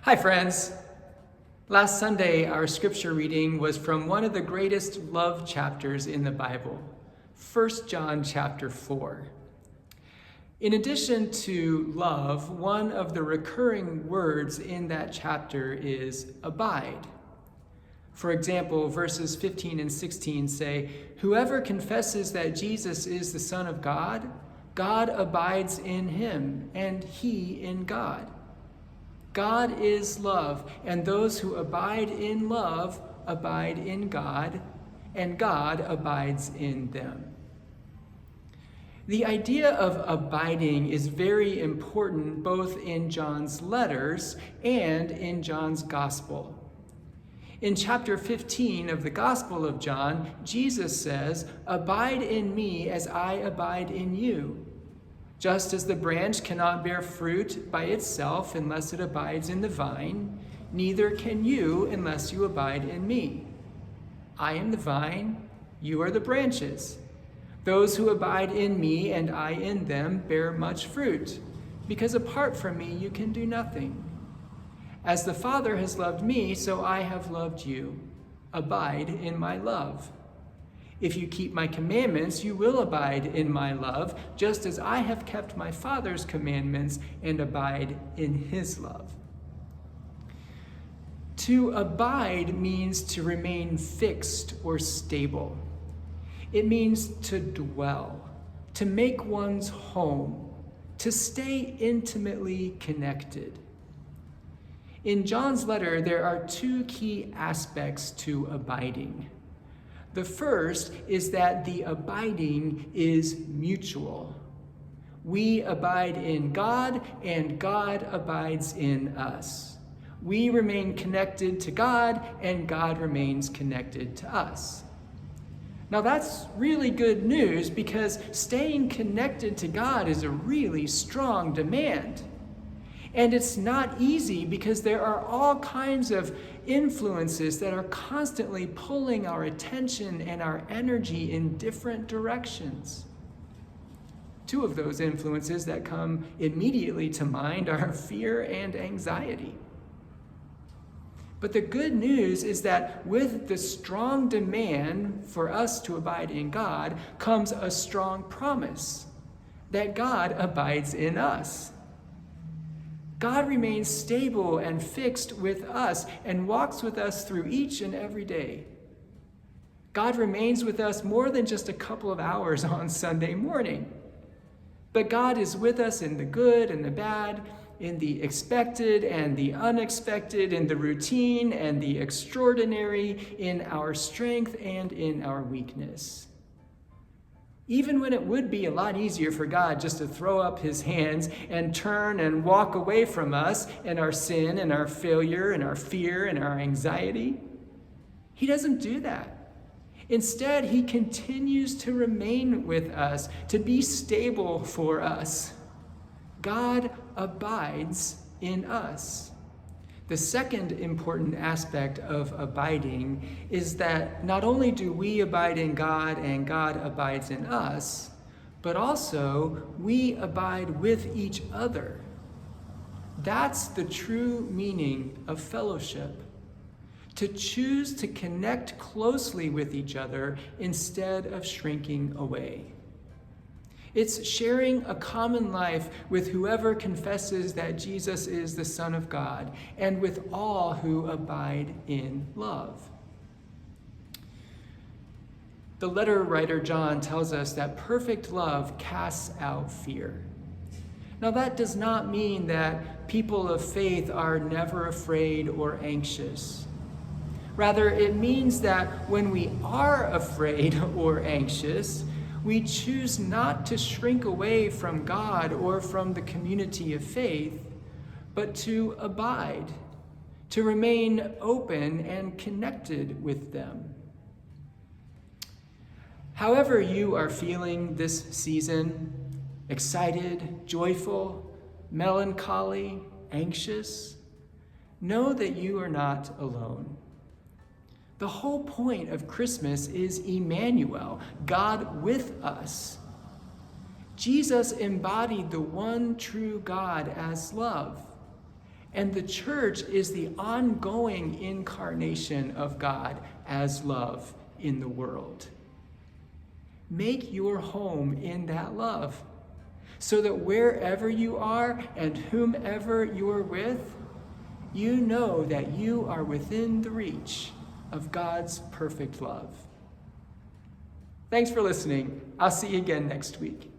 Hi, friends. Last Sunday, our scripture reading was from one of the greatest love chapters in the Bible, 1 John chapter 4. In addition to love, one of the recurring words in that chapter is abide. For example, verses 15 and 16 say, "Whoever confesses that Jesus is the Son of God, God abides in him, and he in God. God is love, and those who abide in love abide in God, and God abides in them." The idea of abiding is very important both in John's letters and in John's gospel. In chapter 15 of the Gospel of John, Jesus says, "Abide in me as I abide in you. Just as the branch cannot bear fruit by itself unless it abides in the vine, neither can you unless you abide in me. I am the vine, you are the branches. Those who abide in me and I in them bear much fruit, because apart from me you can do nothing. As the Father has loved me, so I have loved you. Abide in my love. If you keep my commandments, you will abide in my love, just as I have kept my Father's commandments and abide in his love." To abide means to remain fixed or stable. It means to dwell, to make one's home, to stay intimately connected. In John's letter, there are two key aspects to abiding. The first is that the abiding is mutual. We abide in God, and God abides in us. We remain connected to God, and God remains connected to us. Now that's really good news, because staying connected to God is a really strong demand. And it's not easy, because there are all kinds of influences that are constantly pulling our attention and our energy in different directions. Two of those influences that come immediately to mind are fear and anxiety. But the good news is that with the strong demand for us to abide in God comes a strong promise that God abides in us. God remains stable and fixed with us and walks with us through each and every day. God remains with us more than just a couple of hours on Sunday morning. But God is with us in the good and the bad, in the expected and the unexpected, in the routine and the extraordinary, in our strength and in our weakness. Even when it would be a lot easier for God just to throw up his hands and turn and walk away from us and our sin and our failure and our fear and our anxiety, he doesn't do that. Instead, he continues to remain with us, to be stable for us. God abides in us. The second important aspect of abiding is that not only do we abide in God and God abides in us, but also we abide with each other. That's the true meaning of fellowship. To choose to connect closely with each other instead of shrinking away. It's sharing a common life with whoever confesses that Jesus is the Son of God, and with all who abide in love. The letter writer John tells us that perfect love casts out fear. Now that does not mean that people of faith are never afraid or anxious. Rather, it means that when we are afraid or anxious, we choose not to shrink away from God or from the community of faith, but to abide, to remain open and connected with them. However you are feeling this season, excited, joyful, melancholy, anxious, know that you are not alone. The whole point of Christmas is Emmanuel, God with us. Jesus embodied the one true God as love. And the church is the ongoing incarnation of God as love in the world. Make your home in that love, so that wherever you are and whomever you're with, you know that you are within the reach of God's perfect love. Thanks for listening. I'll see you again next week.